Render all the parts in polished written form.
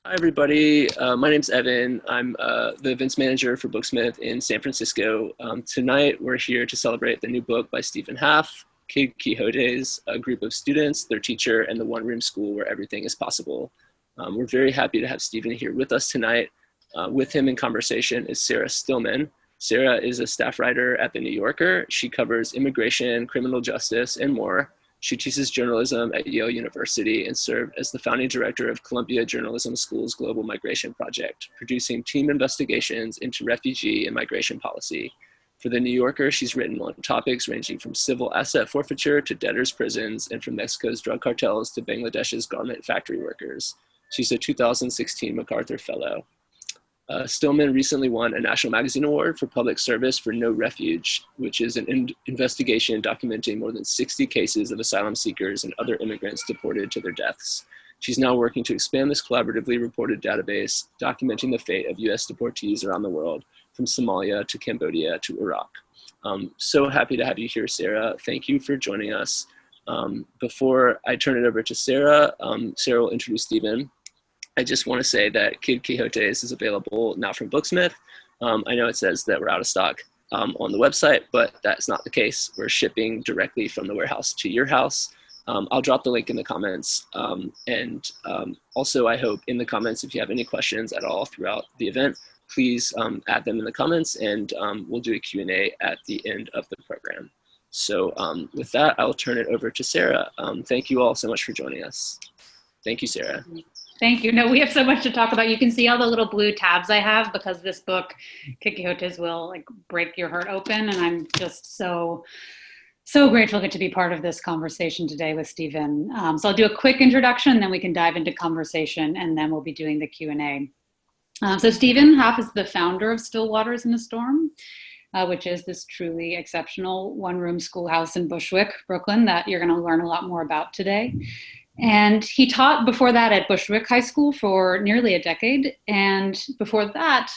Hi, everybody. My name's Evan. I'm the events manager for Booksmith in San Francisco. Tonight, we're here to celebrate the new book by Stephen Haff, Kid Quixotes, a group of students, their teacher, and the one-room school where everything is possible. We're very happy to have Stephen here with us tonight. With him in conversation is Sarah Stillman. Sarah is a staff writer at The New Yorker. She covers immigration, criminal justice, and more. She teaches journalism at Yale University and served as the founding director of Columbia Journalism School's Global Migration Project, producing team investigations into refugee and migration policy. For The New Yorker, she's written on topics ranging from civil asset forfeiture to debtors' prisons, and from Mexico's drug cartels to Bangladesh's garment factory workers. She's a 2016 MacArthur Fellow. Stillman recently won a National Magazine Award for public service for No Refuge, which is an investigation documenting more than 60 cases of asylum seekers and other immigrants deported to their deaths. She's now working to expand this collaboratively reported database, documenting the fate of US deportees around the world, from Somalia to Cambodia to Iraq. So happy to have you here, Sarah. Thank you for joining us. Before I turn it over to Sarah, Sarah will introduce Stephen. I just want to say that Kid Quixotes is available now from Booksmith. I know it says that we're out of stock on the website, but that's not the case. We're shipping directly from the warehouse to your house. I'll drop the link in the comments. Also, I hope in the comments, if you have any questions at all throughout the event, please add them in the comments, and we'll do a Q&A at the end of the program. So with that, I'll turn it over to Sarah. Thank you all so much for joining us. Thank you, Sarah. Thank you. No, we have so much to talk about. You can see all the little blue tabs I have because this book, Kid Quixotes, will like break your heart open. And I'm just so grateful to get to be part of this conversation today with Stephen. So I'll do a quick introduction, then we can dive into conversation, and then we'll be doing the Q&A. So Stephen Haff is the founder of Still Waters in a Storm, which is this truly exceptional one-room schoolhouse in Bushwick, Brooklyn, that you're going to learn a lot more about today. And he taught before that at Bushwick High School for nearly a decade. And before that,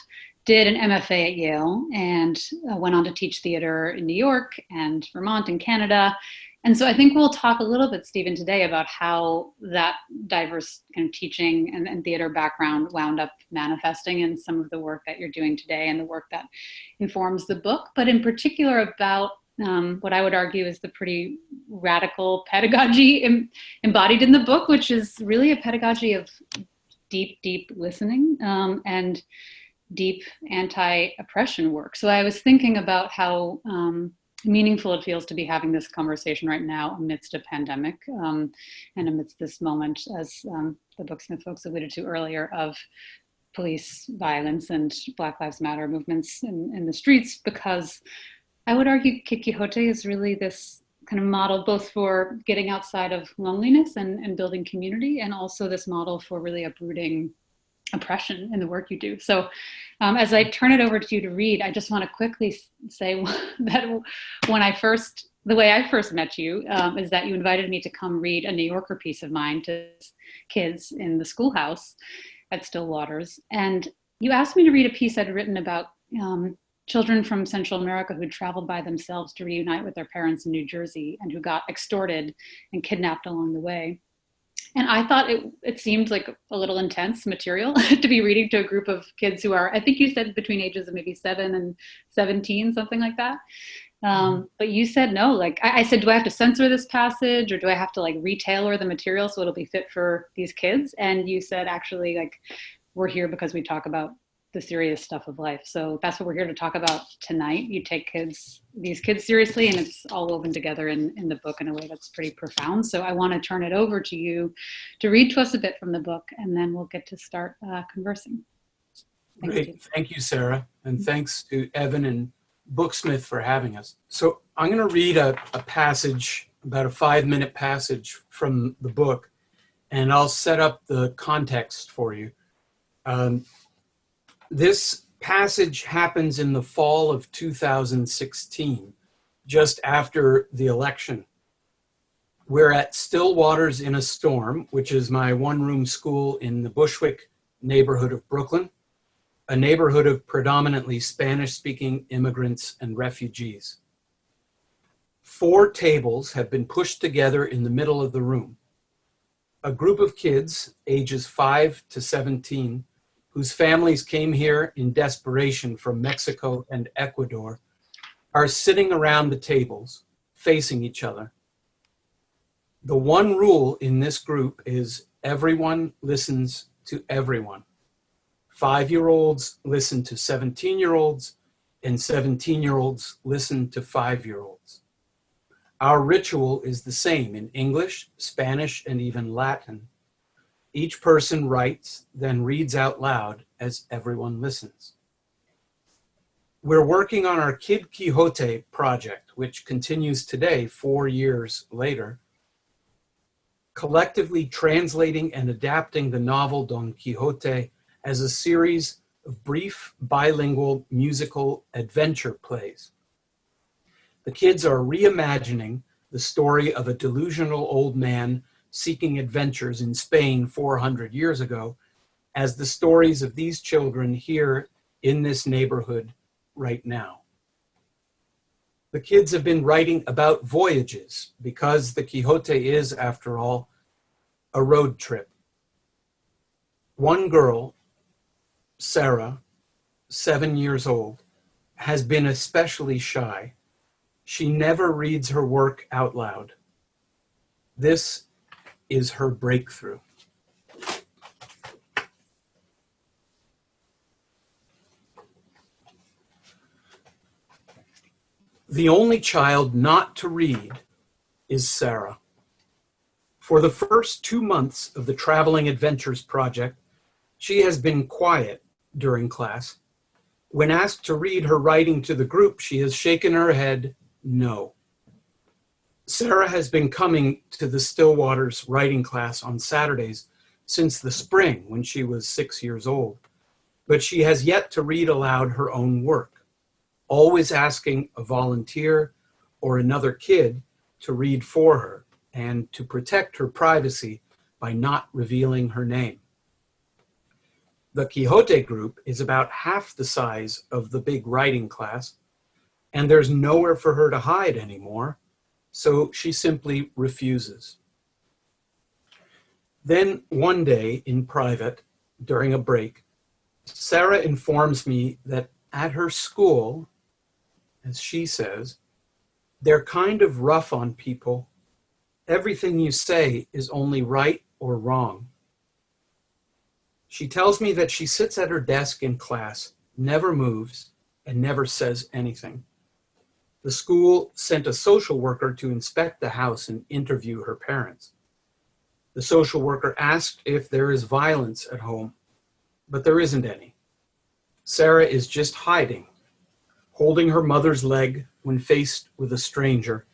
did an MFA at Yale and went on to teach theater in New York and Vermont in Canada. And so I think we'll talk a little bit, Stephen, today about how that diverse kind of teaching and theater background wound up manifesting in some of the work that you're doing today and the work that informs the book, but in particular about what I would argue is the pretty radical pedagogy embodied in the book, which is really a pedagogy of deep listening and deep anti-oppression work. So I was thinking about how meaningful it feels to be having this conversation right now amidst a pandemic and amidst this moment, as the Booksmith folks alluded to earlier, of police violence and Black Lives Matter movements in the streets, because I would argue Kid Quixote is really this kind of model both for getting outside of loneliness and building community, and also this model for really uprooting oppression in the work you do. So as I turn it over to you to read, I just want to quickly say that the way I first met you is that you invited me to come read a New Yorker piece of mine to kids in the schoolhouse at Still Waters. And you asked me to read a piece I'd written about children from Central America who traveled by themselves to reunite with their parents in New Jersey and who got extorted and kidnapped along the way. And I thought it seemed like a little intense material to be reading to a group of kids who are, I think you said between ages of maybe 7 and 17, something like that. But you said no, like I said, do I have to censor this passage, or do I have to like retailer the material so it'll be fit for these kids? And you said, actually, like, we're here because we talk about the serious stuff of life. So that's what we're here to talk about tonight. You take these kids seriously, and it's all woven together in the book in a way that's pretty profound. So I want to turn it over to you to read to us a bit from the book, and then we'll get to start conversing. Great. Thank you, Sarah. And thanks to Evan and Booksmith for having us. So I'm going to read a passage, about a 5-minute passage from the book, and I'll set up the context for you. This passage happens in the fall of 2016, just after the election. We're at Still Waters in a Storm, which is my one-room school in the Bushwick neighborhood of Brooklyn, a neighborhood of predominantly Spanish-speaking immigrants and refugees. 4 tables have been pushed together in the middle of the room. a group of kids ages 5 to 17 whose families came here in desperation from Mexico and Ecuador are sitting around the tables facing each other. The one rule in this group is everyone listens to everyone. 5-year-olds listen to 17-year-olds, and 17-year-olds listen to 5-year-olds. Our ritual is the same in English, Spanish, and even Latin. Each person writes, then reads out loud as everyone listens. We're working on our Kid Quixote project, which continues today, 4 years later, collectively translating and adapting the novel Don Quixote as a series of brief bilingual musical adventure plays. The kids are reimagining the story of a delusional old man seeking adventures in Spain 400 years ago as the stories of these children here in this neighborhood right now. The kids have been writing about voyages because the Quixote is, after all, a road trip. One girl, Sarah, 7 years old, has been especially shy. She never reads her work out loud. This is her breakthrough. The only child not to read is Sarah. For the first 2 months of the Traveling Adventures project, she has been quiet during class. When asked to read her writing to the group, she has shaken her head no. Sarah has been coming to the Stillwaters writing class on Saturdays since the spring when she was 6 years old, but she has yet to read aloud her own work, always asking a volunteer or another kid to read for her and to protect her privacy by not revealing her name. The Quixote group is about half the size of the big writing class, and there's nowhere for her to hide anymore, so she simply refuses. Then one day in private, during a break, Sarah informs me that at her school, as she says, they're kind of rough on people. Everything you say is only right or wrong. She tells me that she sits at her desk in class, never moves, and never says anything. The school sent a social worker to inspect the house and interview her parents. The social worker asked if there is violence at home, but there isn't any. Sarah is just hiding, holding her mother's leg when faced with a stranger,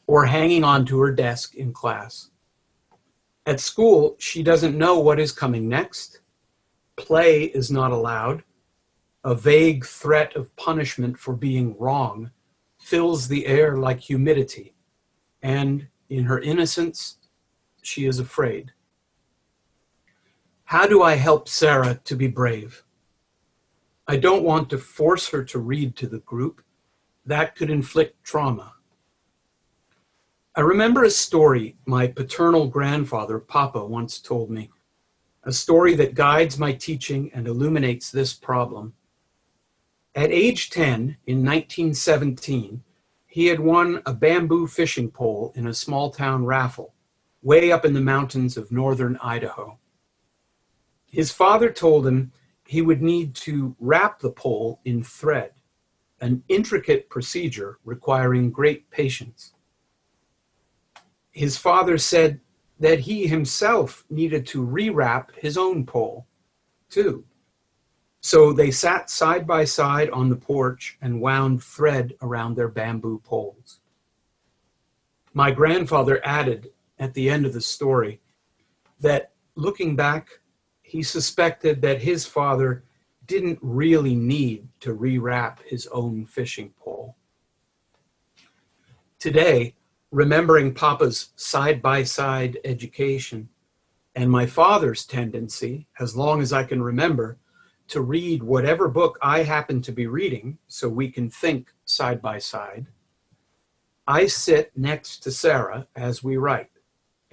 or hanging onto her desk in class. At school, she doesn't know what is coming next. Play is not allowed. A vague threat of punishment for being wrong fills the air like humidity, and in her innocence, she is afraid. How do I help Sarah to be brave? I don't want to force her to read to the group. That could inflict trauma. I remember a story my paternal grandfather, Papa, once told me, a story that guides my teaching and illuminates this problem. At age 10, in 1917, he had won a bamboo fishing pole in a small-town raffle, way up in the mountains of northern Idaho. His father told him he would need to wrap the pole in thread, an intricate procedure requiring great patience. His father said that he himself needed to rewrap his own pole, too. So they sat side by side on the porch and wound thread around their bamboo poles. My grandfather added at the end of the story that looking back, he suspected that his father didn't really need to rewrap his own fishing pole. Today, remembering Papa's side-by-side education and my father's tendency, as long as I can remember, to read whatever book I happen to be reading so we can think side by side, I sit next to Sarah as we write,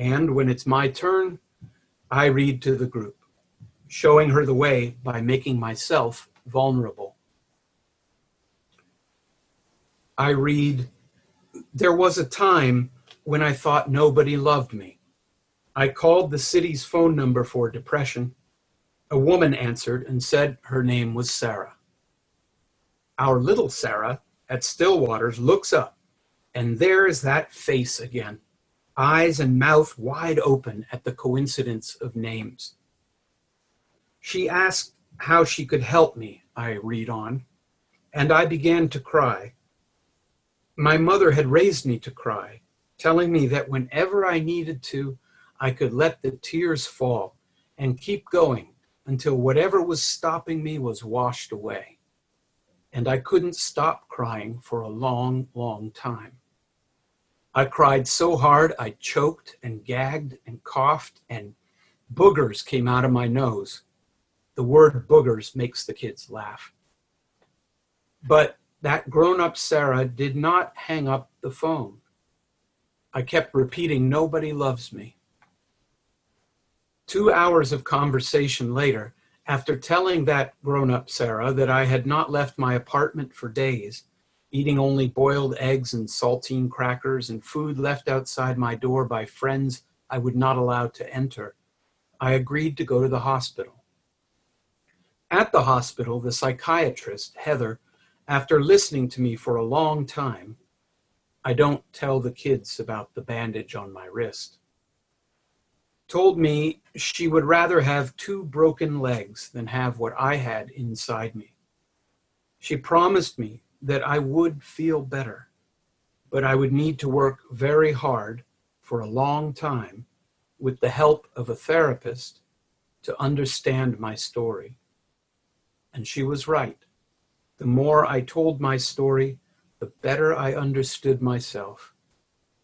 And when it's my turn, I read to the group, showing her the way by making myself vulnerable. I read, "There was a time when I thought nobody loved me. I called the city's phone number for depression. A woman answered and said her name was Sarah. Our little Sarah at Stillwaters looks up, and there is that face again, eyes and mouth wide open at the coincidence of names. She asked how she could help me," I read on, "and I began to cry. My mother had raised me to cry, telling me that whenever I needed to, I could let the tears fall and keep going until whatever was stopping me was washed away. And I couldn't stop crying for a long, long time. I cried so hard I choked and gagged and coughed and boogers came out of my nose. The word boogers makes the kids laugh. But that grown-up Sarah did not hang up the phone. I kept repeating, 'Nobody loves me.' 2 hours of conversation later, after telling that grown-up Sarah that I had not left my apartment for days, eating only boiled eggs and saltine crackers and food left outside my door by friends I would not allow to enter, I agreed to go to the hospital. At the hospital, the psychiatrist, Heather, after listening to me for a long time, I don't tell the kids about the bandage on my wrist, told me she would rather have 2 broken legs than have what I had inside me. She promised me that I would feel better, but I would need to work very hard for a long time with the help of a therapist to understand my story. And she was right. The more I told my story, the better I understood myself,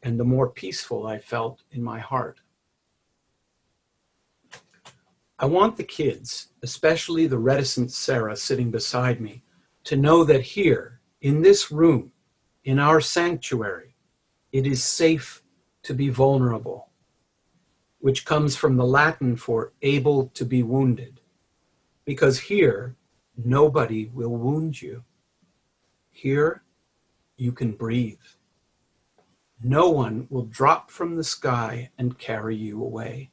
and the more peaceful I felt in my heart. I want the kids, especially the reticent Sarah sitting beside me, to know that here, in this room, in our sanctuary, it is safe to be vulnerable, which comes from the Latin for able to be wounded, because here, nobody will wound you. Here, you can breathe. No one will drop from the sky and carry you away.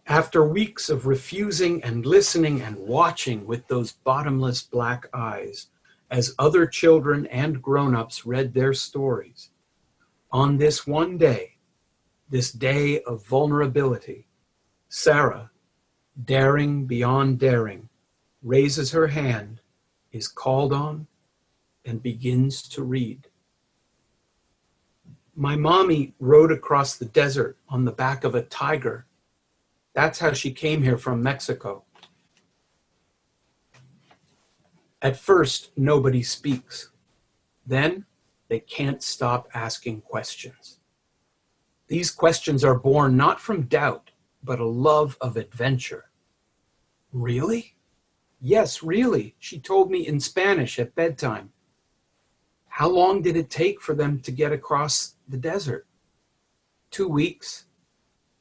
After weeks of refusing and listening and watching with those bottomless black eyes, as other children and grown-ups read their stories, on this one day, this day of vulnerability, Sarah, daring beyond daring, raises her hand, is called on, and begins to read. My mommy rode across the desert on the back of a tiger. That's how she came here from Mexico. At first, nobody speaks. Then, they can't stop asking questions. These questions are born not from doubt, but a love of adventure. Really? Yes, really, she told me in Spanish at bedtime. How long did it take for them to get across the desert? 2 weeks.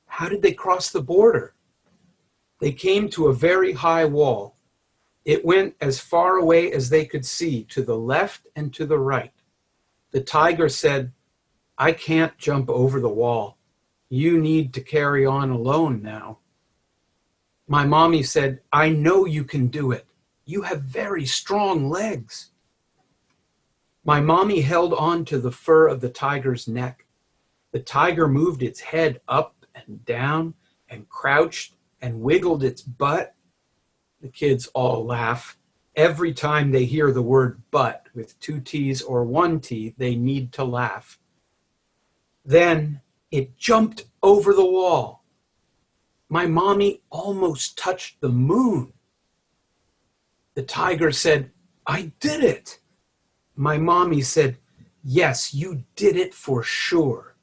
How did they cross the border? They came to a very high wall. It went as far away as they could see, to the left and to the right. The tiger said, "I can't jump over the wall. You need to carry on alone now." My mommy said, "I know you can do it. You have very strong legs." My mommy held on to the fur of the tiger's neck. The tiger moved its head up and down and crouched and wiggled its butt. The kids all laugh. Every time they hear the word butt with 2 T's or 1 T, they need to laugh. Then it jumped over the wall. My mommy almost touched the moon. The tiger said, "I did it." My mommy said, "Yes, you did it for sure."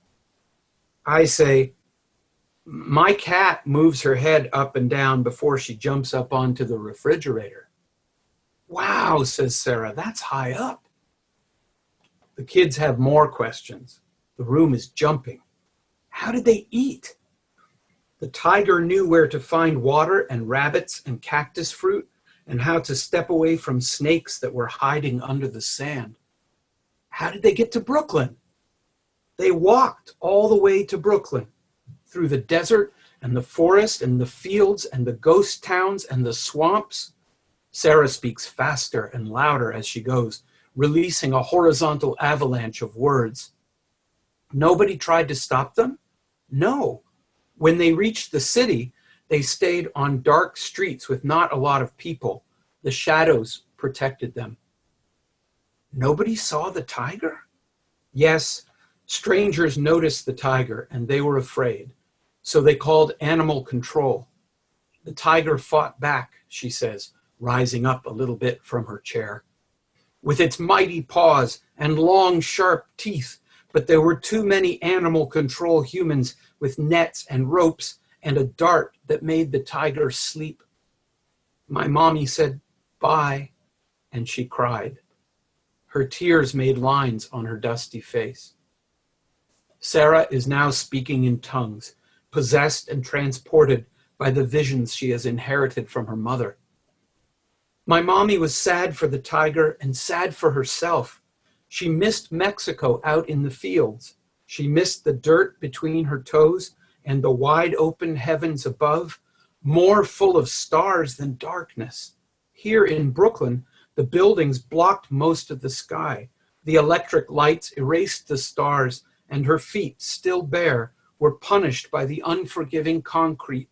I say, "My cat moves her head up and down before she jumps up onto the refrigerator." "Wow," says Sarah, "that's high up." The kids have more questions. The room is jumping. How did they eat? The tiger knew where to find water and rabbits and cactus fruit and how to step away from snakes that were hiding under the sand. How did they get to Brooklyn? They walked all the way to Brooklyn, through the desert and the forest and the fields and the ghost towns and the swamps. Sarah speaks faster and louder as she goes, releasing a horizontal avalanche of words. Nobody tried to stop them? No. When they reached the city, they stayed on dark streets with not a lot of people. The shadows protected them. Nobody saw the tiger? Yes, strangers noticed the tiger and they were afraid. So they called animal control. The tiger fought back, she says, rising up a little bit from her chair. With its mighty paws and long, sharp teeth, but there were too many animal control humans with nets and ropes and a dart that made the tiger sleep. My mommy said, bye, and she cried. Her tears made lines on her dusty face. Sarah is now speaking in tongues, possessed and transported by the visions she has inherited from her mother. My mommy was sad for the tiger and sad for herself. She missed Mexico out in the fields. She missed the dirt between her toes and the wide open heavens above, more full of stars than darkness. Here in Brooklyn, the buildings blocked most of the sky. The electric lights erased the stars, and her feet, still bare, were punished by the unforgiving concrete.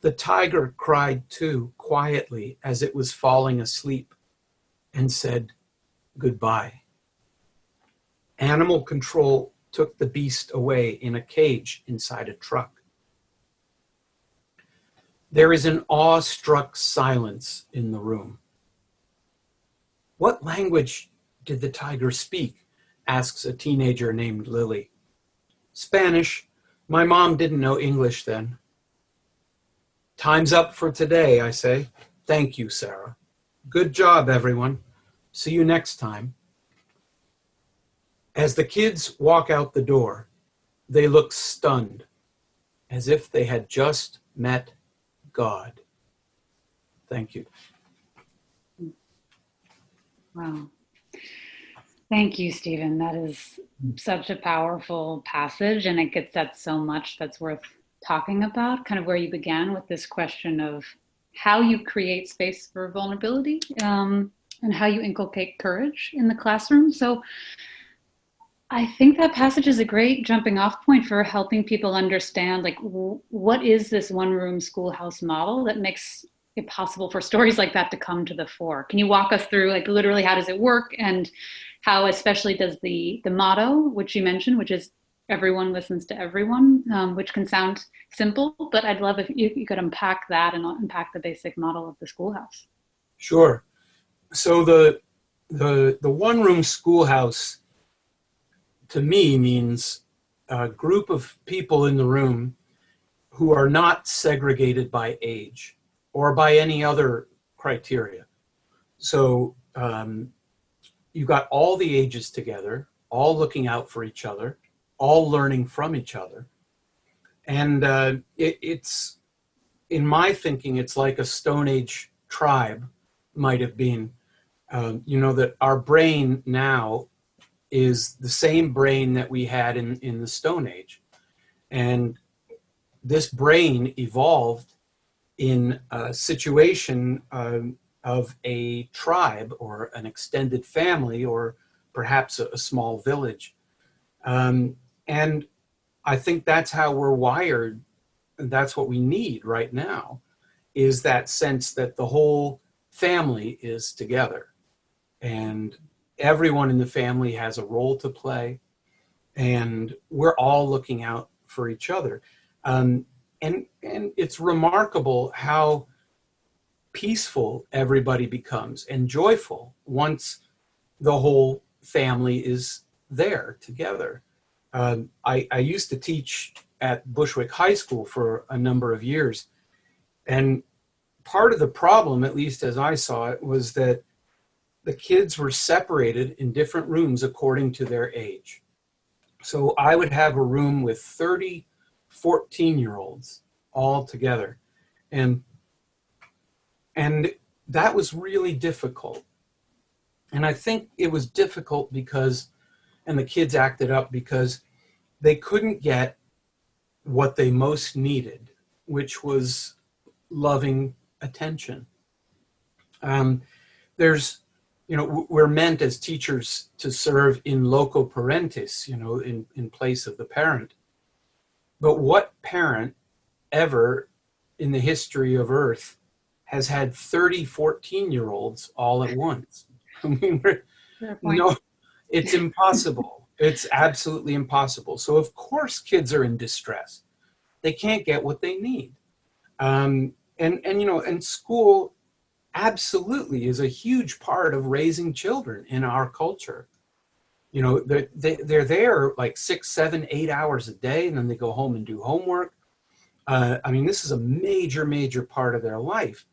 The tiger cried too, quietly, as it was falling asleep, and said, goodbye. Animal control took the beast away in a cage inside a truck. There is an awestruck silence in the room. What language did the tiger speak? Asks a teenager named Lily. Spanish. My mom didn't know English then. Time's up for today, I say. Thank you, Sarah. Good job, everyone. See you next time. As the kids walk out the door, they look stunned, as if they had just met God. Thank you. Wow. Thank you, Stephen. That is such a powerful passage, and it gets at so much that's worth talking about, kind of where you began with this question of how you create space for vulnerability and how you inculcate courage in the classroom. So I think that passage is a great jumping off point for helping people understand, like, what is this one-room schoolhouse model that makes it possible for stories like that to come to the fore? Can you walk us through, like, literally how does it work, and how especially does the motto, which you mentioned, which is everyone listens to everyone, which can sound simple, but I'd love if you could unpack that and unpack the basic model of the schoolhouse. Sure. So the one-room schoolhouse to me means a group of people in the room who are not segregated by age or by any other criteria. So you got all the ages together, all looking out for each other, all learning from each other. And it's, in my thinking, it's like a Stone Age tribe might have been. That our brain now is the same brain that we had in the Stone Age. And this brain evolved in a situation of a tribe or an extended family or perhaps a small village. And I think that's how we're wired. And that's what we need right now, is that sense that the whole family is together. And everyone in the family has a role to play, and we're all looking out for each other. And it's remarkable how peaceful everybody becomes and joyful once the whole family is there together. I used to teach at Bushwick High School for a number of years, and part of the problem, at least as I saw it, was that the kids were separated in different rooms according to their age. So I would have a room with 30 14-year-olds all together. And that was really difficult. And I think it was difficult because, and the kids acted up because they couldn't get what they most needed, which was loving attention. We're meant as teachers to serve in loco parentis, in place of the parent. But what parent ever in the history of Earth has had 30 14-year-olds all at once? I mean, no, it's impossible. It's absolutely impossible. So of course kids are in distress. They can't get what they need. And school absolutely is a huge part of raising children in our culture. They're there like 6, 7, 8 hours a day, and then they go home and do homework. This is a major, major part of their life.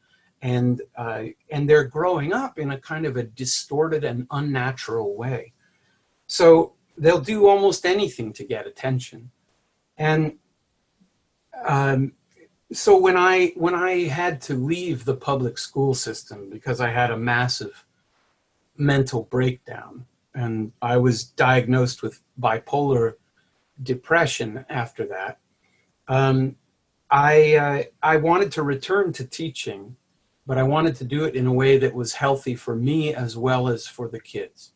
And they're growing up in a kind of a distorted and unnatural way. So they'll do almost anything to get attention. And so when I had to leave the public school system because I had a massive mental breakdown, and I was diagnosed with bipolar depression after that, I wanted to return to teaching, but I wanted to do it in a way that was healthy for me as well as for the kids.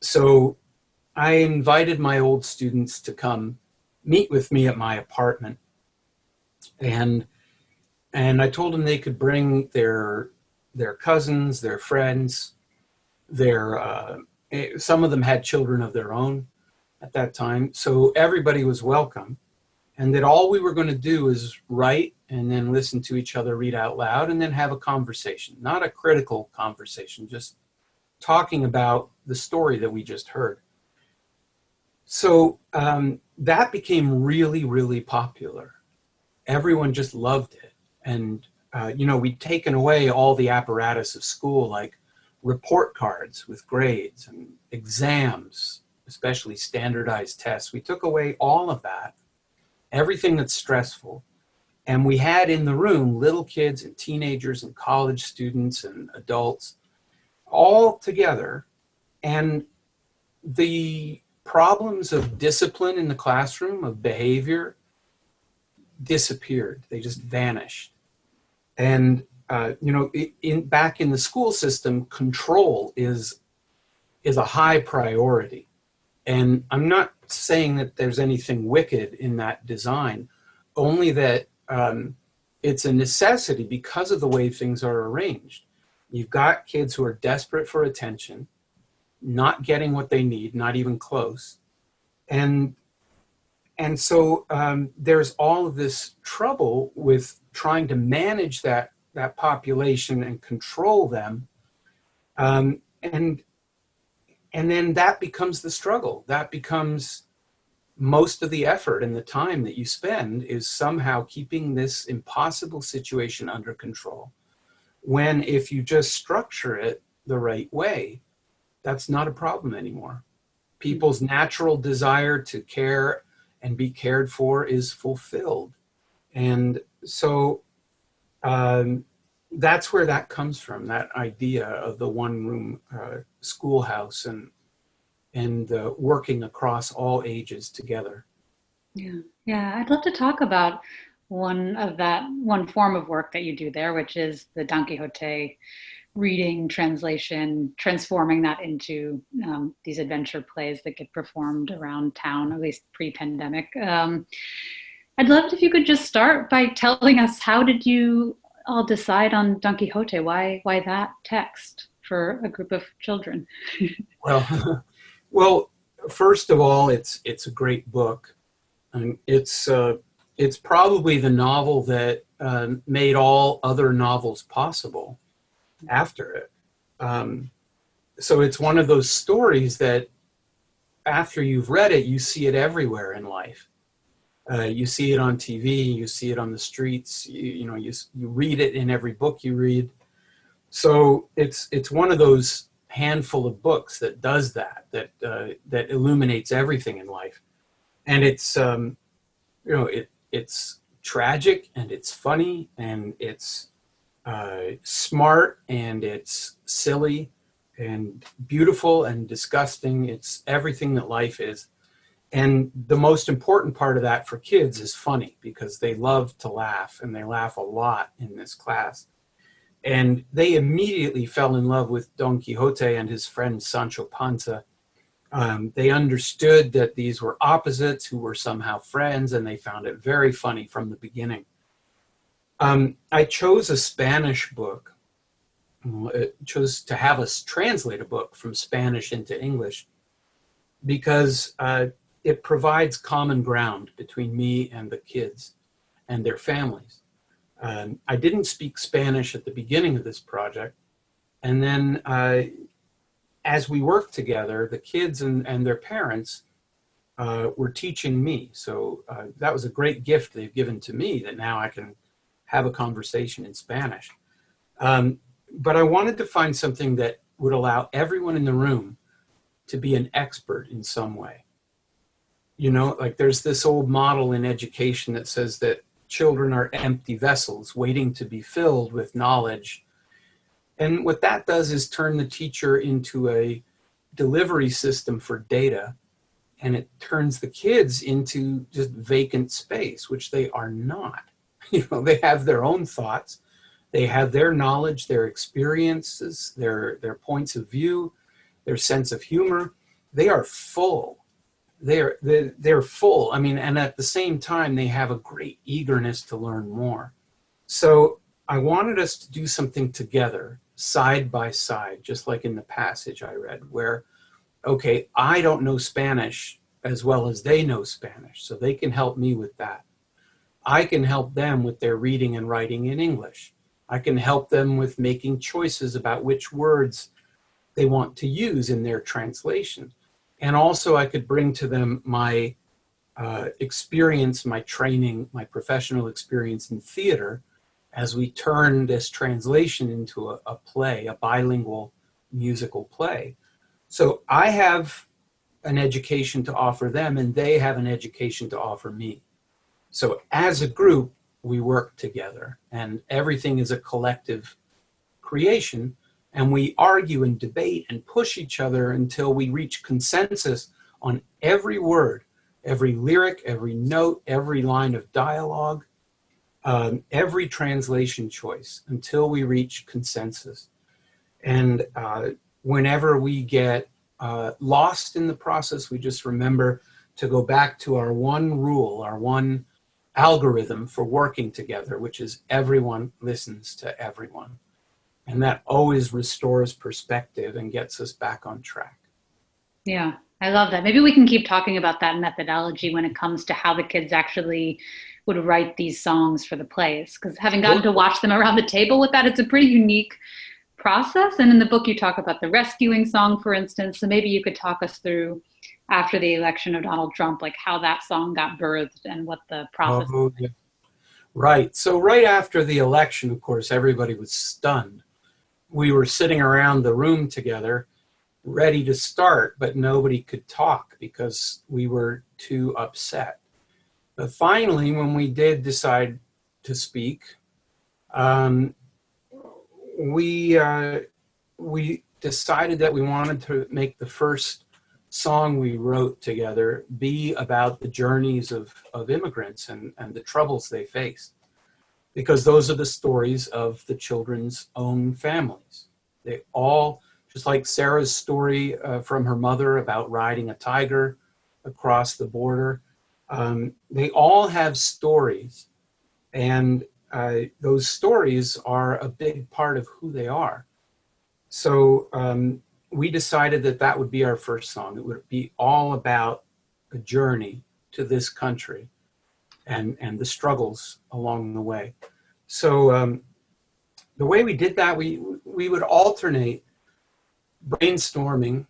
So I invited my old students to come meet with me at my apartment. And I told them they could bring their cousins, their friends, some of them had children of their own at that time. So everybody was welcome. And that all we were going to do is write and then listen to each other read out loud and then have a conversation, not a critical conversation, just talking about the story that we just heard. So that became really, really popular. Everyone just loved it. And, we'd taken away all the apparatus of school, like report cards with grades and exams, especially standardized tests. We took away all of that, everything that's stressful. And we had in the room little kids and teenagers and college students and adults all together. And the problems of discipline in the classroom, of behavior, disappeared. They just vanished. And back in the school system, control is a high priority. And I'm not saying that there's anything wicked in that design, only that it's a necessity because of the way things are arranged. You've got kids who are desperate for attention, not getting what they need, not even close. And so there's all of this trouble with trying to manage that population and control them. And then that becomes the struggle. That becomes most of the effort and the time that you spend is somehow keeping this impossible situation under control. When if you just structure it the right way, that's not a problem anymore. People's natural desire to care and be cared for is fulfilled. And so that's where that comes from, that idea of the one-room schoolhouse and working across all ages together. Yeah, I'd love to talk about one form of work that you do there, which is the Don Quixote reading, translation, transforming that into these adventure plays that get performed around town, at least pre-pandemic. I'd love if you could just start by telling us, how did you all decide on Don Quixote? Why that text for a group of children? Well, first of all, it's a great book. It's probably the novel that made all other novels possible after it. So it's one of those stories that after you've read it, you see it everywhere in life. You see it on TV, you see it on the streets, you read it in every book you read. So it's one of those handful of books that does that, that illuminates everything in life. And it's, it's tragic, and it's funny, and it's smart, and it's silly, and beautiful, and disgusting. It's everything that life is. And the most important part of that for kids is funny, because they love to laugh, and they laugh a lot in this class. And they immediately fell in love with Don Quixote and his friend Sancho Panza. They understood that these were opposites who were somehow friends, and they found it very funny from the beginning. I chose a Spanish book. Chose to have us translate a book from Spanish into English because it provides common ground between me and the kids and their families. I didn't speak Spanish at the beginning of this project. And then as we worked together, the kids and their parents were teaching me. So that was a great gift they've given to me, that now I can have a conversation in Spanish. But I wanted to find something that would allow everyone in the room to be an expert in some way. You know, like there's this old model in education that says that children are empty vessels waiting to be filled with knowledge. And what that does is turn the teacher into a delivery system for data, and it turns the kids into just vacant space, which they are not. You know, they have their own thoughts. They have their knowledge, their experiences, their points of view, their sense of humor. They are full. They're full. I mean, and at the same time, they have a great eagerness to learn more. So I wanted us to do something together, side by side, just like in the passage I read, where, okay, I don't know Spanish as well as they know Spanish, so they can help me with that. I can help them with their reading and writing in English. I can help them with making choices about which words they want to use in their translation. And also I could bring to them my experience, my training, my professional experience in theater, as we turn this translation into a play, a bilingual musical play. So I have an education to offer them, and they have an education to offer me. So as a group, we work together, and everything is a collective creation, and we argue and debate and push each other until we reach consensus on every word, every lyric, every note, every line of dialogue, every translation choice, until we reach consensus. And whenever we get lost in the process, we just remember to go back to our one rule, our one algorithm for working together, which is everyone listens to everyone. And that always restores perspective and gets us back on track. Yeah, I love that. Maybe we can keep talking about that methodology when it comes to how the kids actually would write these songs for the plays. Because having gotten to watch them around the table with that, it's a pretty unique process. And in the book, you talk about the rescuing song, for instance. So maybe you could talk us through, after the election of Donald Trump, like how that song got birthed and what the process was. Yeah. Right. So right after the election, of course, everybody was stunned. We were sitting around the room together, ready to start, but nobody could talk because we were too upset. But finally, when we did decide to speak, we decided that we wanted to make the first song we wrote together be about the journeys of immigrants and the troubles they face, because those are the stories of the children's own families. They all, just like Sarah's story from her mother about riding a tiger across the border, they all have stories, and those stories are a big part of who they are. So we decided that that would be our first song. It would be all about a journey to this country and the struggles along the way. So the way we did that, we would alternate brainstorming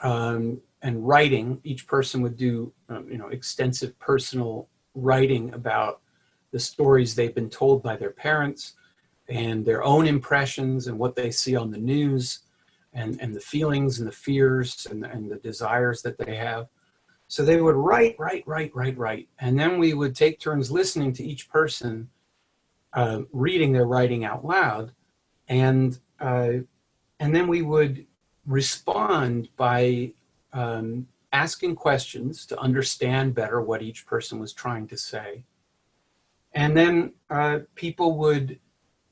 and writing. Each person would do extensive personal writing about the stories they've been told by their parents and their own impressions and what they see on the news. and the feelings and the fears and the desires that they have. So they would write. And then we would take turns listening to each person reading their writing out loud. And then we would respond by asking questions to understand better what each person was trying to say. And then people would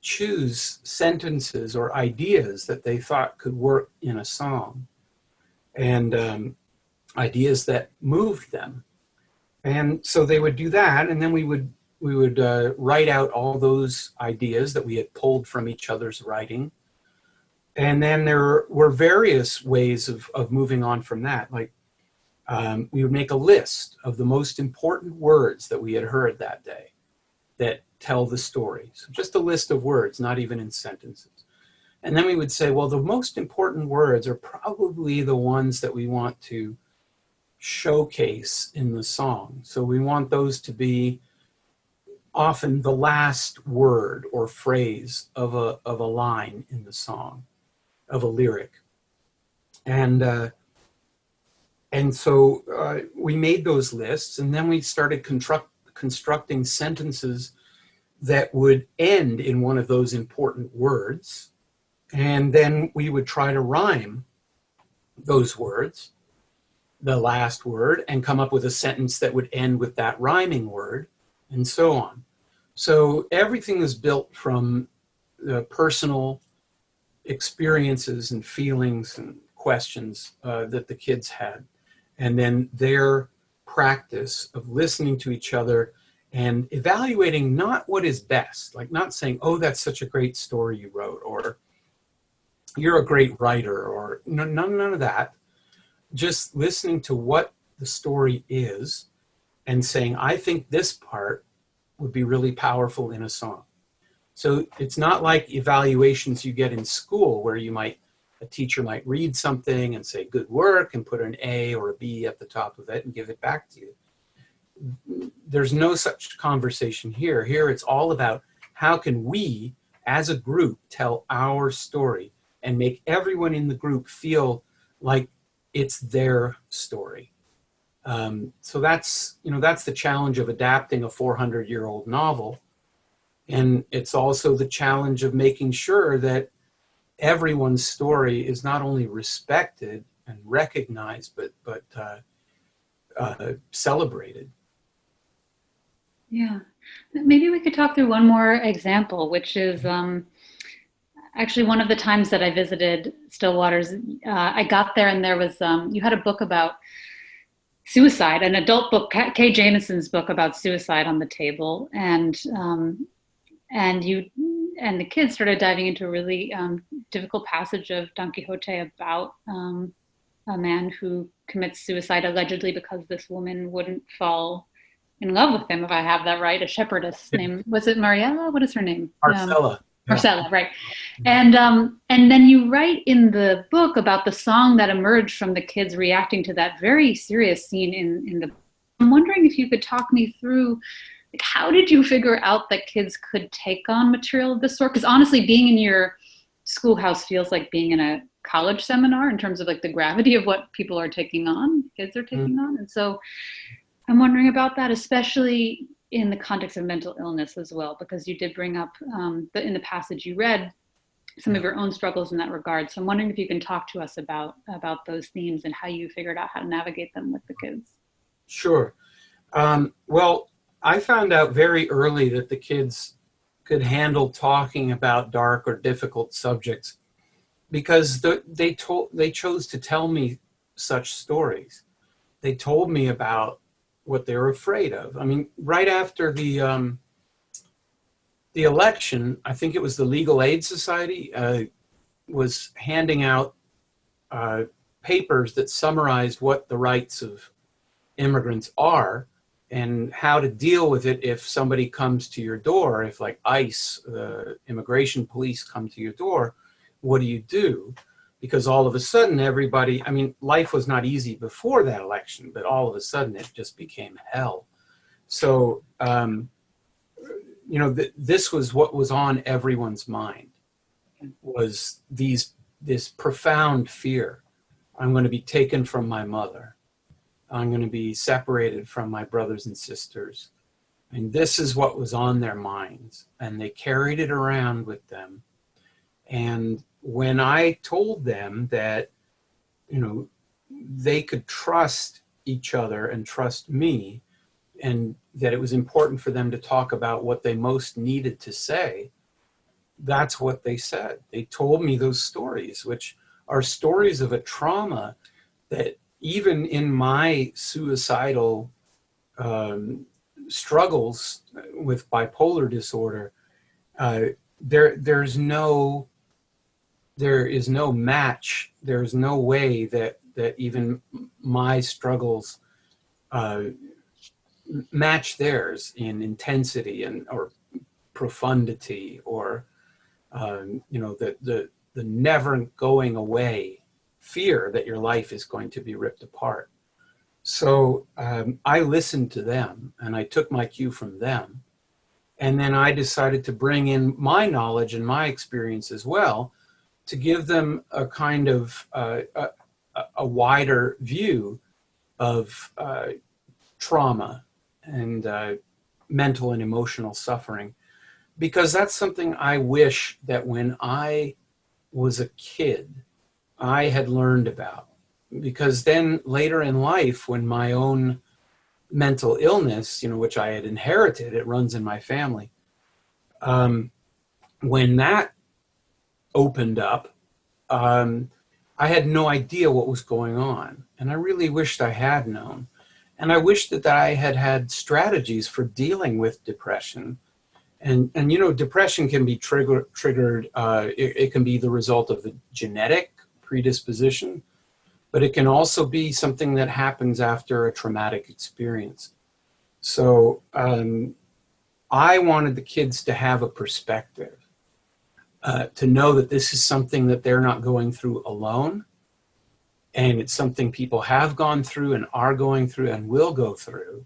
choose sentences or ideas that they thought could work in a song, and ideas that moved them. And so they would do that, and then we would write out all those ideas that we had pulled from each other's writing. And then there were various ways of moving on from that. Like we would make a list of the most important words that we had heard that day that tell the story. So just a list of words, not even in sentences. And then we would say, well, the most important words are probably the ones that we want to showcase in the song. So we want those to be often the last word or phrase of a line in the song, of a lyric. And so we made those lists, and then we started constructing sentences that would end in one of those important words. And then we would try to rhyme those words, the last word, and come up with a sentence that would end with that rhyming word, and so on. So everything is built from the personal experiences and feelings and questions that the kids had, and then their practice of listening to each other and evaluating not what is best, like not saying, oh, that's such a great story you wrote, or you're a great writer, or none of that. Just listening to what the story is and saying, I think this part would be really powerful in a song. So it's not like evaluations you get in school where a teacher might read something and say, good work, and put an A or a B at the top of it and give it back to you. There's no such conversation here. Here it's all about how can we as a group tell our story and make everyone in the group feel like it's their story. So that's the challenge of adapting a 400-year-old novel. And it's also the challenge of making sure that everyone's story is not only respected and recognized, but celebrated. Yeah, maybe we could talk through one more example, which is actually one of the times that I visited Stillwater's. I got there and there was, you had a book about suicide, an adult book, Kay Jamison's book about suicide on the table. And the kids started diving into a really difficult passage of Don Quixote about a man who commits suicide allegedly because this woman wouldn't fall in love with him, if I have that right, a shepherdess named, was it Mariella? What is her name? Marcella. Marcella, right. And then you write in the book about the song that emerged from the kids reacting to that very serious scene in the. I'm wondering if you could talk me through, like, how did you figure out that kids could take on material of this sort? Because honestly, being in your schoolhouse feels like being in a college seminar in terms of like the gravity of what people are taking on, kids are taking on. And so I'm wondering about that, especially in the context of mental illness as well, because you did bring up in the passage you read some of your own struggles in that regard. So I'm wondering if you can talk to us about those themes and how you figured out how to navigate them with the kids. Sure. Well, I found out very early that the kids could handle talking about dark or difficult subjects because they chose to tell me such stories. They told me about what they were afraid of. I mean, right after the election, I think it was the Legal Aid Society was handing out papers that summarized what the rights of immigrants are and how to deal with it if somebody comes to your door, if like ICE, the immigration police come to your door, what do you do? Because all of a sudden everybody, I mean, life was not easy before that election, but all of a sudden it just became hell. So, this was what was on everyone's mind, was these this profound fear. I'm going to be taken from my mother. I'm going to be separated from my brothers and sisters. And this is what was on their minds. And they carried it around with them. And when I told them that, you know, they could trust each other and trust me, and that it was important for them to talk about what they most needed to say, that's what they said. They told me those stories, which are stories of a trauma that even in my suicidal struggles with bipolar disorder, there is no match. There's no way that even my struggles match theirs in intensity or profundity, or you know, the never going away fear that your life is going to be ripped apart. So I listened to them, and I took my cue from them, and then I decided to bring in my knowledge and my experience as well, to give them a kind of a wider view of trauma and mental and emotional suffering, because that's something I wish that when I was a kid, I had learned about. Because then later in life, when my own mental illness, you know, which I had inherited, it runs in my family, when that opened up, I had no idea what was going on. And I really wished I had known. And I wished that I had had strategies for dealing with depression. And you know, depression can be triggered, it can be the result of a genetic predisposition, but it can also be something that happens after a traumatic experience. So I wanted the kids to have a perspective, to know that this is something that they're not going through alone. And it's something people have gone through and are going through and will go through.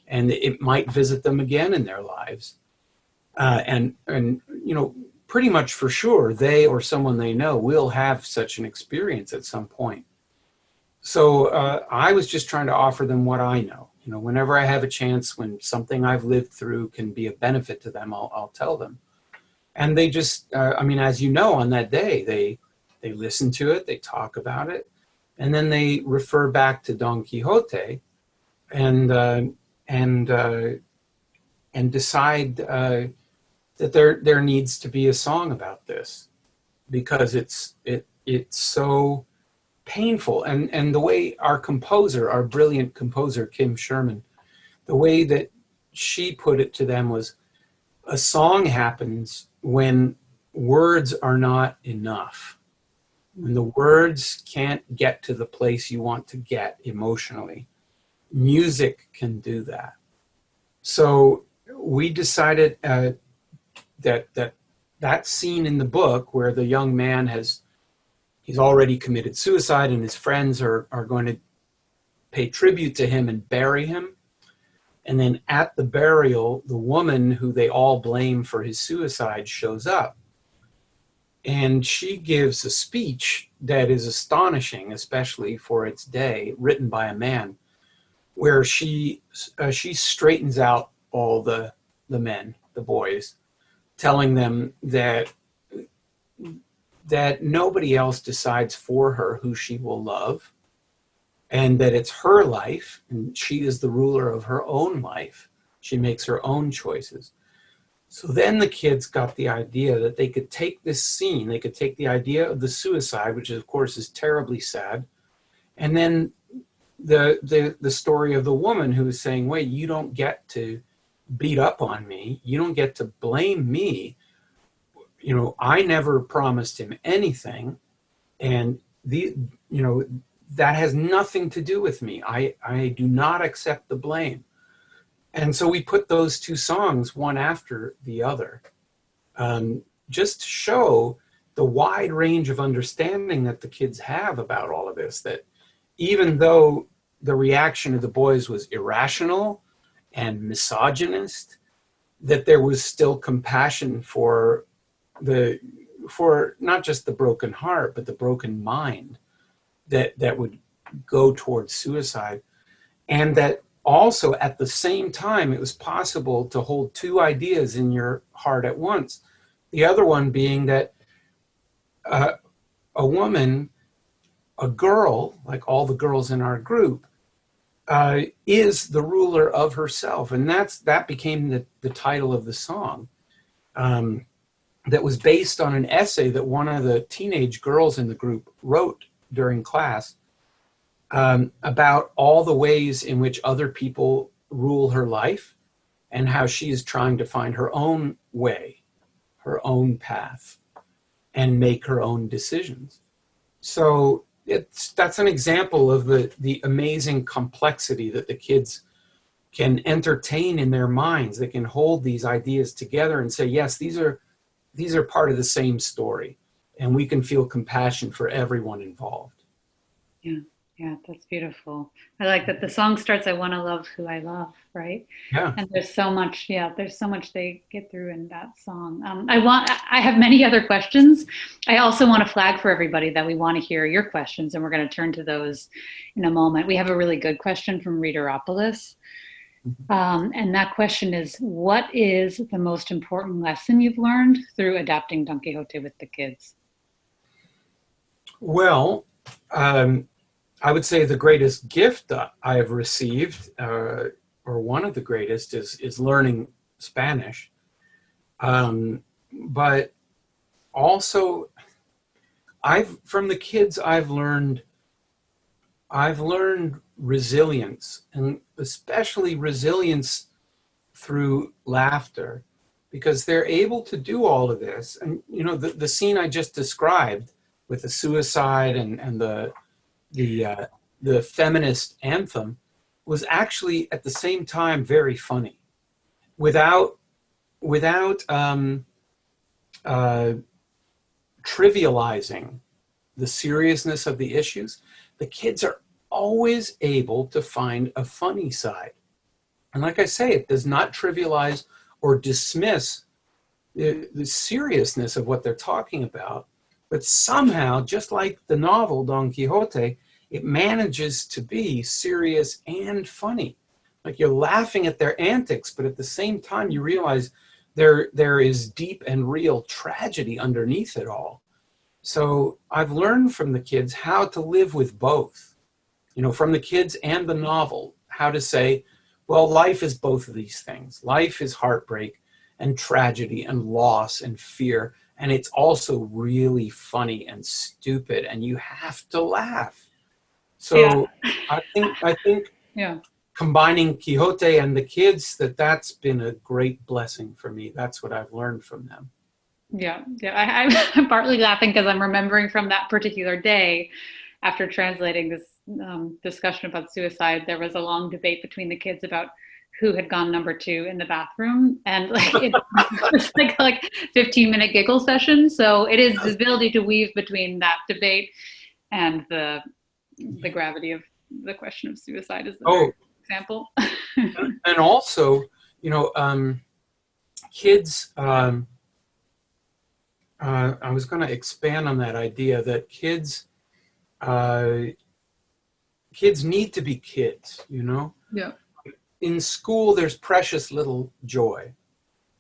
And it might visit them again in their lives. And you know, pretty much for sure, they or someone they know will have such an experience at some point. So I was just trying to offer them what I know. You know, whenever I have a chance, when something I've lived through can be a benefit to them, I'll tell them. And they just, I mean, as you know, on that day, they listen to it, they talk about it, and then they refer back to Don Quixote and decide that there needs to be a song about this, because it's so painful. And the way our brilliant composer, Kim Sherman, the way that she put it to them was, a song happens when words are not enough. When the words can't get to the place you want to get emotionally, music can do that. So we decided that scene in the book where the young man he's already committed suicide, and his friends are going to pay tribute to him and bury him. And then at the burial, the woman who they all blame for his suicide shows up. And she gives a speech that is astonishing, especially for its day, written by a man, where she straightens out all the men, the boys, telling them that nobody else decides for her who she will love, and that it's her life, and she is the ruler of her own life. She makes her own choices. So then the kids got the idea that they could take this scene, they could take the idea of the suicide, which of course is terribly sad, and then the story of the woman who is saying, wait, you don't get to beat up on me, you don't get to blame me. You know, I never promised him anything, and that has nothing to do with me. I do not accept the blame. And so we put those two songs one after the other, just to show the wide range of understanding that the kids have about all of this, that even though the reaction of the boys was irrational and misogynist, that there was still compassion for for not just the broken heart, but the broken mind that would go towards suicide. And that also at the same time, it was possible to hold two ideas in your heart at once. The other one being that a woman, a girl, like all the girls in our group, is the ruler of herself. And that became the title of the song, that was based on an essay that one of the teenage girls in the group wrote during class, about all the ways in which other people rule her life and how she is trying to find her own way, her own path, and make her own decisions. So that's an example of the amazing complexity that the kids can entertain in their minds. They can hold these ideas together and say, yes, these are part of the same story, and we can feel compassion for everyone involved. Yeah, that's beautiful. I like that the song starts, I want to love who I love, right? Yeah. And there's so much they get through in that song. I have many other questions. I also want to flag for everybody that we want to hear your questions, and we're going to turn to those in a moment. We have a really good question from Readeropolis. And that question is, what is the most important lesson you've learned through adapting Don Quixote with the kids? Well, I would say the greatest gift that I have received, or one of the greatest, is learning Spanish. But also, from the kids, I've learned resilience, and especially resilience through laughter, because they're able to do all of this. And the scene I just described with the suicide and the feminist anthem was actually at the same time very funny, without trivializing the seriousness of the issues. The kids are always able to find a funny side. And like I say, it does not trivialize or dismiss the seriousness of what they're talking about. But somehow, just like the novel Don Quixote, it manages to be serious and funny. Like you're laughing at their antics, but at the same time you realize there is deep and real tragedy underneath it all. So I've learned from the kids how to live with both, from the kids and the novel, how to say, well, life is both of these things. Life is heartbreak and tragedy and loss and fear. And it's also really funny and stupid, and you have to laugh. So yeah. I think combining Quixote and the kids, that's been a great blessing for me. That's what I've learned from them. Yeah. I'm partly laughing because I'm remembering from that particular day, after translating this discussion about suicide, there was a long debate between the kids about who had gone number 2 in the bathroom, and it was like 15-minute giggle session. So it is the ability to weave between that debate and the gravity of the question of suicide is the example. And also, kids, I was going to expand on that idea that kids need to be kids, Yeah. In school, there's precious little joy.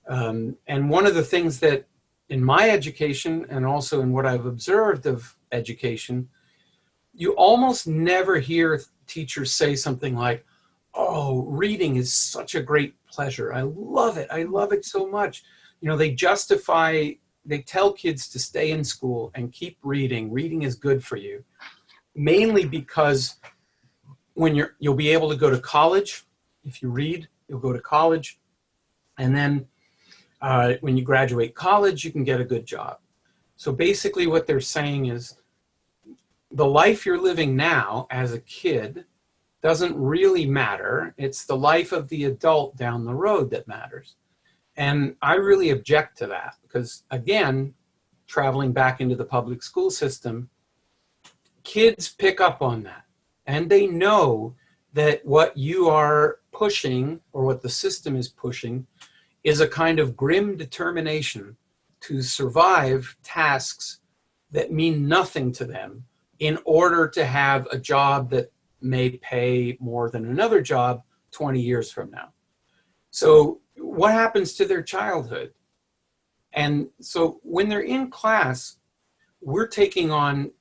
And one of the things that in my education and also in what I've observed of education, you almost never hear teachers say something like, oh, reading is such a great pleasure. I love it. I love it so much. They tell kids to stay in school and keep reading. Reading is good for you. Mainly because when you'll be able to go to college. If you read, you'll go to college. And then when you graduate college, you can get a good job. So basically what they're saying is the life you're living now as a kid doesn't really matter. It's the life of the adult down the road that matters. And I really object to that because, again, traveling back into the public school system, kids pick up on that. And they know that what you are pushing, or what the system is pushing, is a kind of grim determination to survive tasks that mean nothing to them in order to have a job that may pay more than another job 20 years from now. So what happens to their childhood? And so when they're in class, we're taking on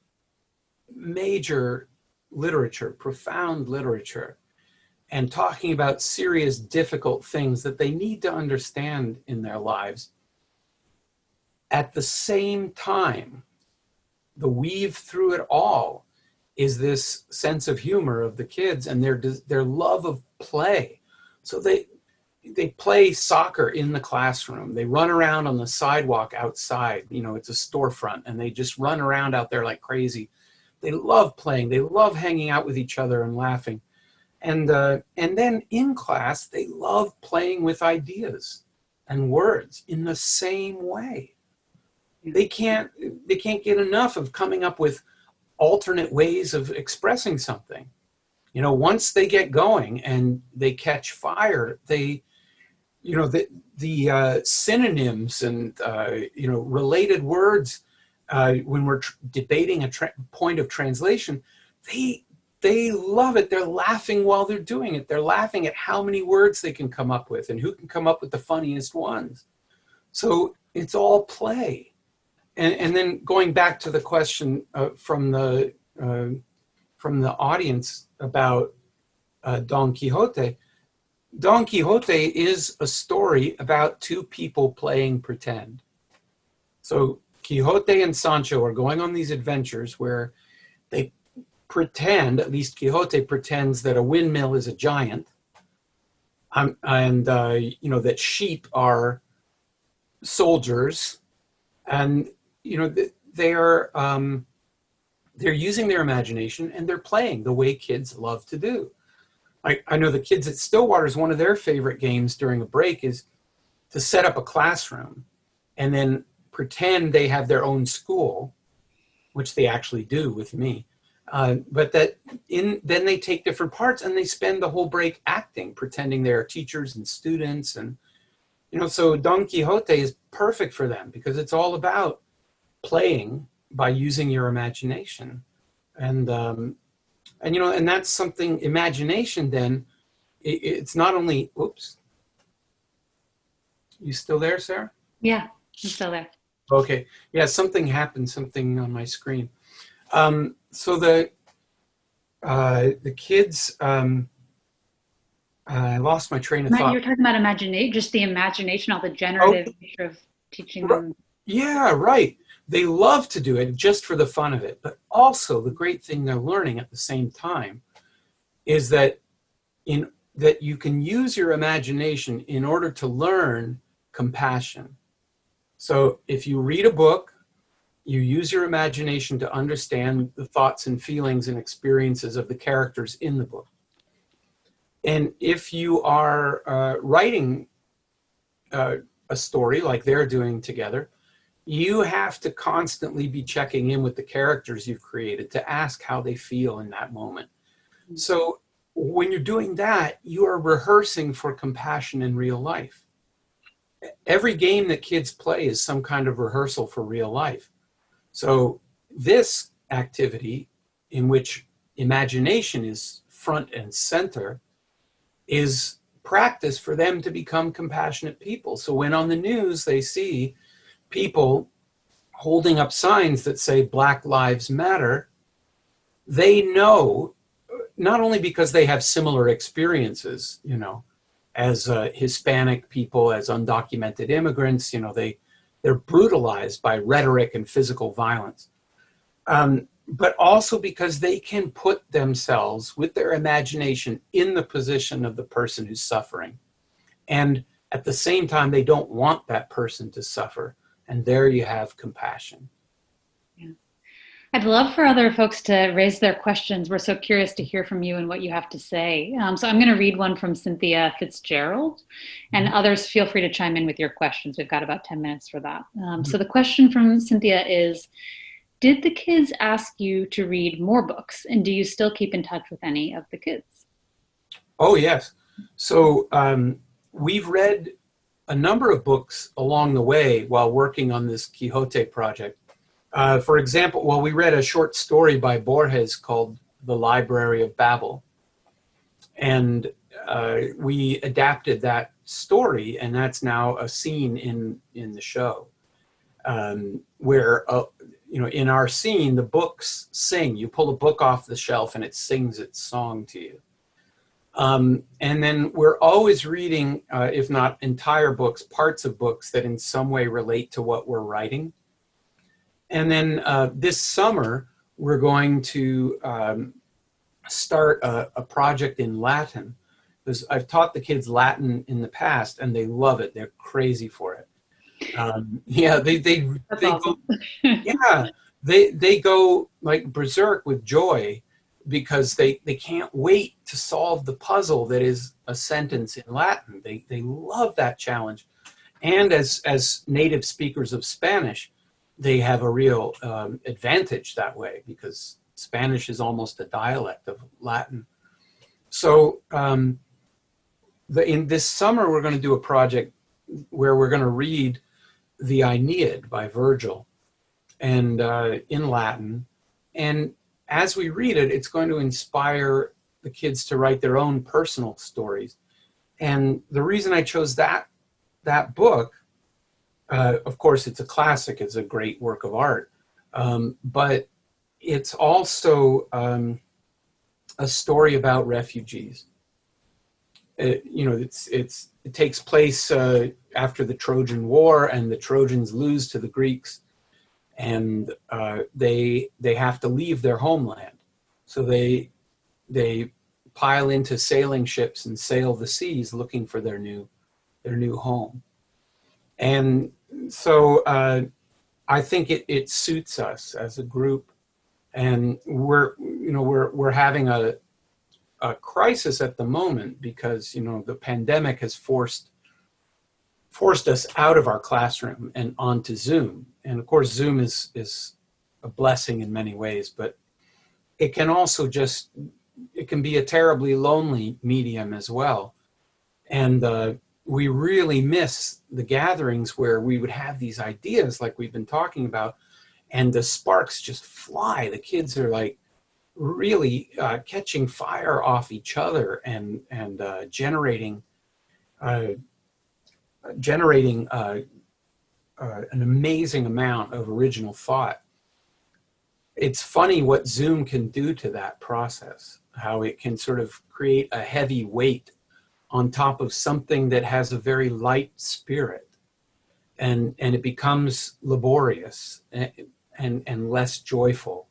major literature, profound literature, and talking about serious, difficult things that they need to understand in their lives. At the same time, the weave through it all is this sense of humor of the kids and their love of play. So they play soccer in the classroom. They run around on the sidewalk outside. You know, it's a storefront, and they just run around out there like crazy. They love playing. They love hanging out with each other and laughing. And then in class, they love playing with ideas and words in the same way. They can't get enough of coming up with alternate ways of expressing something. You know, once they get going and they catch fire, the synonyms and related words when we're debating a point of translation, they love it. They're laughing while they're doing it. They're laughing at how many words they can come up with and who can come up with the funniest ones. So it's all play. And then going back to the question from the audience about Don Quixote. Don Quixote is a story about two people playing pretend. So Quixote and Sancho are going on these adventures where they pretend, at least Quixote pretends, that a windmill is a giant, and that sheep are soldiers, and they're using their imagination and they're playing the way kids love to do. I know the kids at Stillwater's, one of their favorite games during a break is to set up a classroom and then pretend they have their own school, which they actually do with me. But then they take different parts and they spend the whole break acting, pretending they're teachers and students. And, so Don Quixote is perfect for them because it's all about playing by using your imagination. And that's something, imagination then, it's not only, oops. You still there, Sarah? Yeah, I'm still there. Okay. Yeah, something on my screen. So the kids, I lost my train of thought. You're talking about imagination, just the imagination, all the generative nature of teaching them. Yeah, right. They love to do it just for the fun of it. But also the great thing they're learning at the same time is that you can use your imagination in order to learn compassion. So if you read a book, you use your imagination to understand the thoughts and feelings and experiences of the characters in the book. And if you are writing a story like they're doing together, you have to constantly be checking in with the characters you've created to ask how they feel in that moment. So when you're doing that, you are rehearsing for compassion in real life. Every game that kids play is some kind of rehearsal for real life. So this activity, in which imagination is front and center, is practice for them to become compassionate people. So when on the news they see people holding up signs that say Black Lives Matter, they know, not only because they have similar experiences, as Hispanic people, as undocumented immigrants, they're brutalized by rhetoric and physical violence. But also because they can put themselves with their imagination in the position of the person who's suffering. And at the same time, they don't want that person to suffer. And there you have compassion. Yeah. I'd love for other folks to raise their questions. We're so curious to hear from you and what you have to say. So I'm going to read one from Cynthia Fitzgerald, and others feel free to chime in with your questions. We've got about 10 minutes for that. So the question from Cynthia is, did the kids ask you to read more books, and do you still keep in touch with any of the kids? Oh, yes. So we've read a number of books along the way while working on this Quixote project. For example, well, we read a short story by Borges called The Library of Babel. And we adapted that story, and that's now a scene in the show, where in our scene the books sing. You pull a book off the shelf and it sings its song to you. And then we're always reading, if not entire books, parts of books that in some way relate to what we're writing. And then this summer we're going to start a project in Latin, because I've taught the kids Latin in the past and they love it. They're crazy for it. Yeah, they awesome. go, yeah, they go like berserk with joy because they can't wait to solve the puzzle that is a sentence in Latin. They love that challenge. And as native speakers of Spanish, they have a real advantage that way, because Spanish is almost a dialect of Latin. So in this summer, we're going to do a project where we're going to read the Aeneid by Virgil, and in Latin. And as we read it, it's going to inspire the kids to write their own personal stories. And the reason I chose that book, of course, it's a classic, it's a great work of art, but it's also a story about refugees. It takes place after the Trojan War, and the Trojans lose to the Greeks, and they have to leave their homeland. So they pile into sailing ships and sail the seas looking for their new home. And so I think it suits us as a group. And we're having a crisis at the moment because the pandemic has forced us out of our classroom and onto Zoom. And of course, Zoom is a blessing in many ways, but it can also it can be a terribly lonely medium as well. And we really miss the gatherings where we would have these ideas like we've been talking about, and the sparks just fly. The kids are like really catching fire off each other and generating an amazing amount of original thought. It's funny what Zoom can do to that process, how it can sort of create a heavy weight on top of something that has a very light spirit, and it becomes laborious and less joyful.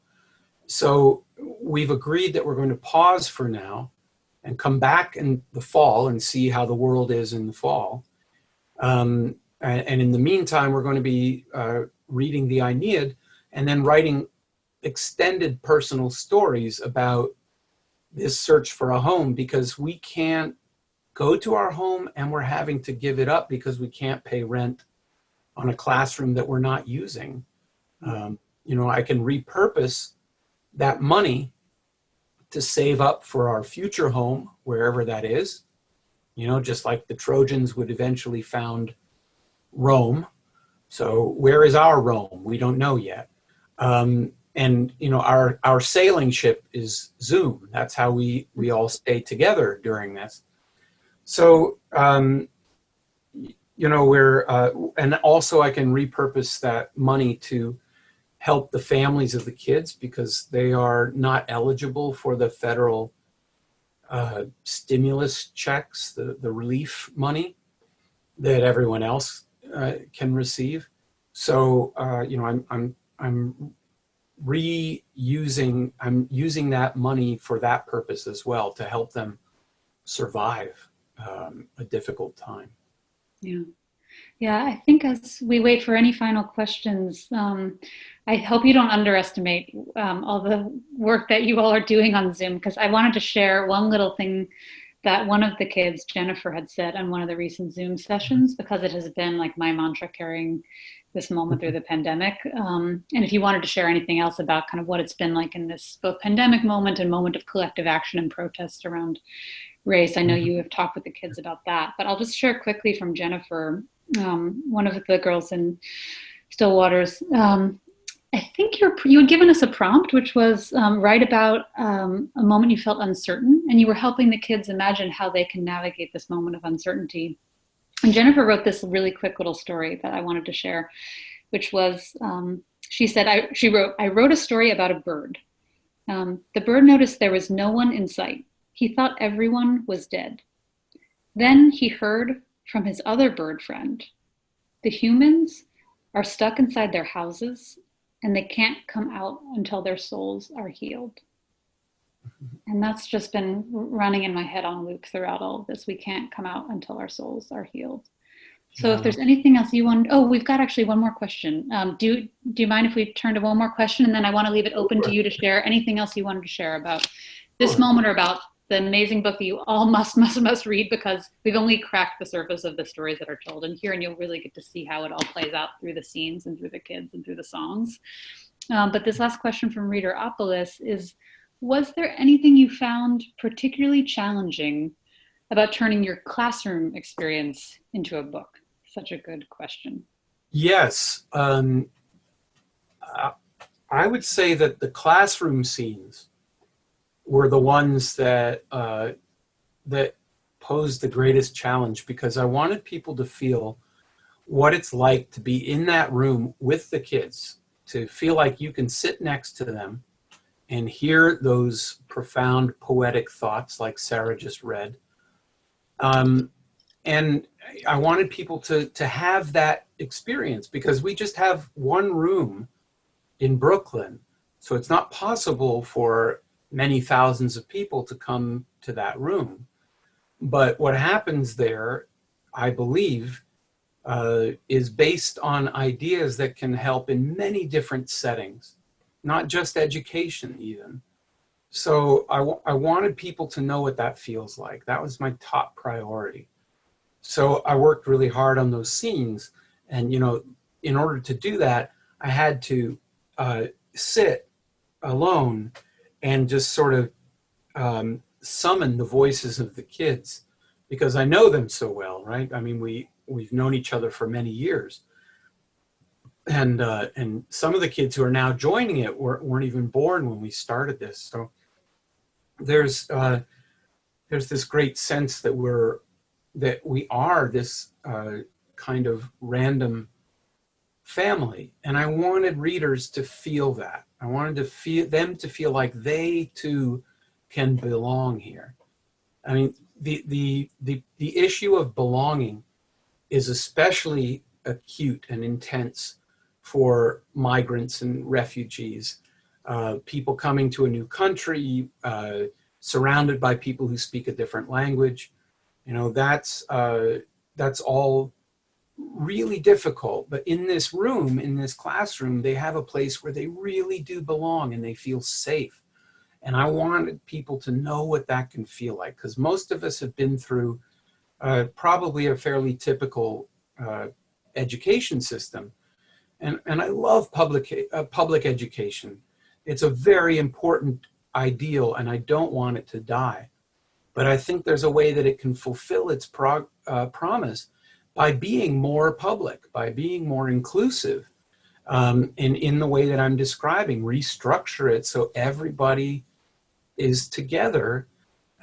So we've agreed that we're going to pause for now and come back in the fall and see how the world is in the fall. And in the meantime, we're going to be reading the Aeneid and then writing extended personal stories about this search for a home, because we can't go to our home and we're having to give it up because we can't pay rent on a classroom that we're not using. I can repurpose that money to save up for our future home, wherever that is, just like the Trojans would eventually found Rome. So where is our Rome? We don't know yet. And our sailing ship is Zoom. That's how we all stay together during this. So, we're, and also I can repurpose that money to help the families of the kids, because they are not eligible for the federal stimulus checks, the relief money that everyone else can receive. So, I'm using that money for that purpose as well, to help them survive a difficult time. Yeah, I think as we wait for any final questions, I hope you don't underestimate all the work that you all are doing on Zoom, because I wanted to share one little thing that one of the kids, Jennifer, had said on one of the recent Zoom sessions, because it has been like my mantra carrying this moment through the pandemic. And if you wanted to share anything else about kind of what it's been like in this both pandemic moment and moment of collective action and protest around race. I know you have talked with the kids about that, but I'll just share quickly from Jennifer, one of the girls in Stillwater's. I think you had given us a prompt, which was write about a moment you felt uncertain, and you were helping the kids imagine how they can navigate this moment of uncertainty. And Jennifer wrote this really quick little story that I wanted to share, which was, she said, I wrote a story about a bird. The bird noticed there was no one in sight. He thought everyone was dead. Then he heard from his other bird friend, the humans are stuck inside their houses and they can't come out until their souls are healed. And that's just been running in my head on loop throughout all of this. We can't come out until our souls are healed. So if there's anything else you want, we've got actually one more question. Do you mind if we turn to one more question, and then I want to leave it open to you to share anything else you wanted to share about this moment or about the amazing book that you all must read, because we've only cracked the surface of the stories that are told in here, and you'll really get to see how it all plays out through the scenes and through the kids and through the songs. But this last question from Reader Opolis is, was there anything you found particularly challenging about turning your classroom experience into a book? Such a good question. Yes. I would say that the classroom scenes were the ones that that posed the greatest challenge, because I wanted people to feel what it's like to be in that room with the kids, to feel like you can sit next to them and hear those profound poetic thoughts like Sarah just read. And I wanted people to have that experience, because we just have one room in Brooklyn. So it's not possible for many thousands of people to come to that room. But what happens there, I believe, is based on ideas that can help in many different settings, not just education even. So I wanted people to know what that feels like. That was my top priority. So I worked really hard on those scenes. And, you know, in order to do that, I had to sit alone and just sort of summon the voices of the kids, because I know them so well, right? I mean, we've known each other for many years. And some of the kids who are now joining it weren't even born when we started this. So there's this great sense that we are this kind of random family. And I wanted readers to feel that. I wanted them to feel like they too can belong here. I mean, the issue of belonging is especially acute and intense for migrants and refugees, people coming to a new country, surrounded by people who speak a different language. You know, that's all really difficult. But in this room, in this classroom, they have a place where they really do belong and they feel safe. And I wanted people to know what that can feel like, because most of us have been through probably a fairly typical education system. And I love public education. It's a very important ideal, and I don't want it to die. But I think there's a way that it can fulfill its promise by being more public, by being more inclusive, and in the way that I'm describing, restructure it so everybody is together.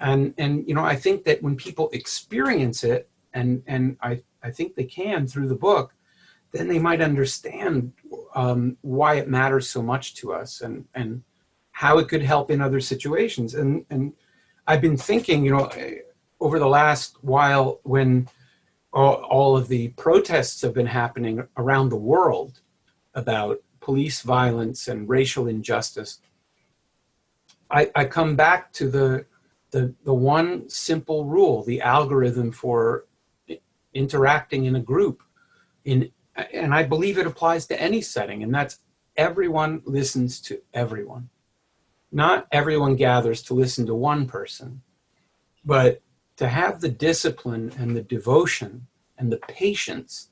And you know, I think that when people experience it, and I think they can through the book, then they might understand why it matters so much to us, and how it could help in other situations. And I've been thinking, you know, over the last while, when all of the protests have been happening around the world about police violence and racial injustice, I come back to the one simple rule, the algorithm for interacting in a group, and I believe it applies to any setting, and that's everyone listens to everyone. Not everyone gathers to listen to one person, but to have the discipline and the devotion and the patience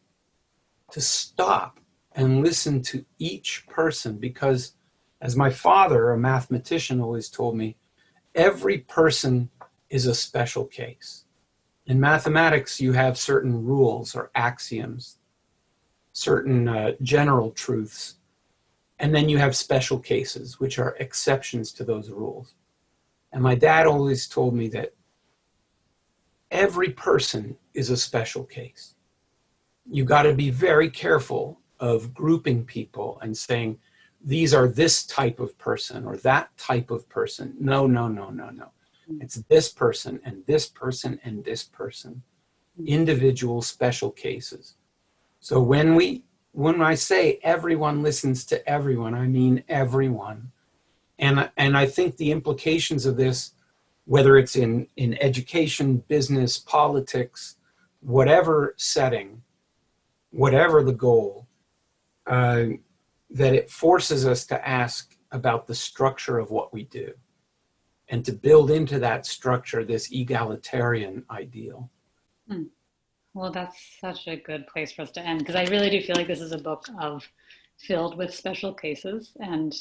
to stop and listen to each person, because as my father, a mathematician, always told me, every person is a special case. In mathematics, you have certain rules or axioms, certain general truths, and then you have special cases, which are exceptions to those rules. And my dad always told me that every person is a special case. You got to be very careful of grouping people and saying, these are this type of person or that type of person. No, no, no, no, no. It's this person and this person and this person. Individual special cases. So when I say everyone listens to everyone, I mean everyone. And I think the implications of this, whether it's in education, business, politics, whatever setting, whatever the goal, that it forces us to ask about the structure of what we do and to build into that structure this egalitarian ideal. Well, that's such a good place for us to end, because I really do feel like this is a book filled with special cases, and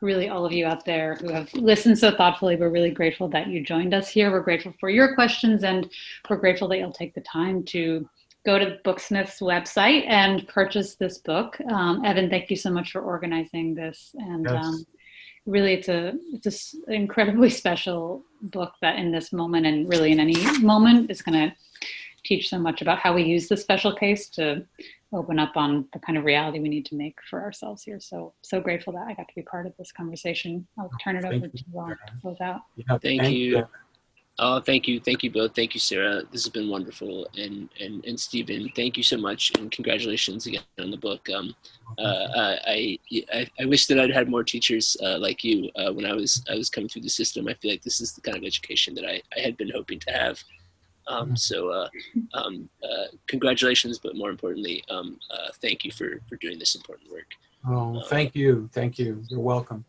really all of you out there who have listened so thoughtfully, we're really grateful that you joined us here. We're grateful for your questions, and we're grateful that you'll take the time to go to Booksmith's website and purchase this book. Evan, thank you so much for organizing this. And Yes. really, it's an incredibly special book that in this moment, and really in any moment, is going to teach so much about how we use the special case to open up on the kind of reality we need to make for ourselves here. So grateful that I got to be part of this conversation. I'll turn it over to you all to close out. Yeah, Thank you. Oh, thank you both. Thank you, Sarah. This has been wonderful, and Stephen, thank you so much, and congratulations again on the book. I wish that I'd had more teachers like you when I was coming through the system. I feel like this is the kind of education that I had been hoping to have. Congratulations, but more importantly, thank you for doing this important work. Oh, thank you. You're welcome.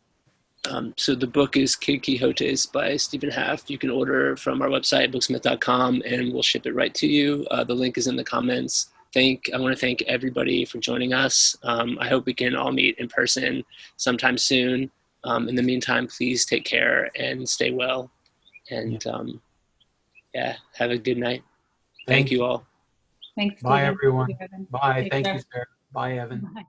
So the book is Kid Quixotes by Stephen Haff. You can order from our website, booksmith.com, and we'll ship it right to you. The link is in the comments. I want to thank everybody for joining us. I hope we can all meet in person sometime soon. In the meantime, please take care and stay well. And have a good night. Thank you all. Thanks. Bye, Stephen. everyone. Thank you, Evan. Bye. Take Thank care. you, Sarah. Bye, Evan. Bye.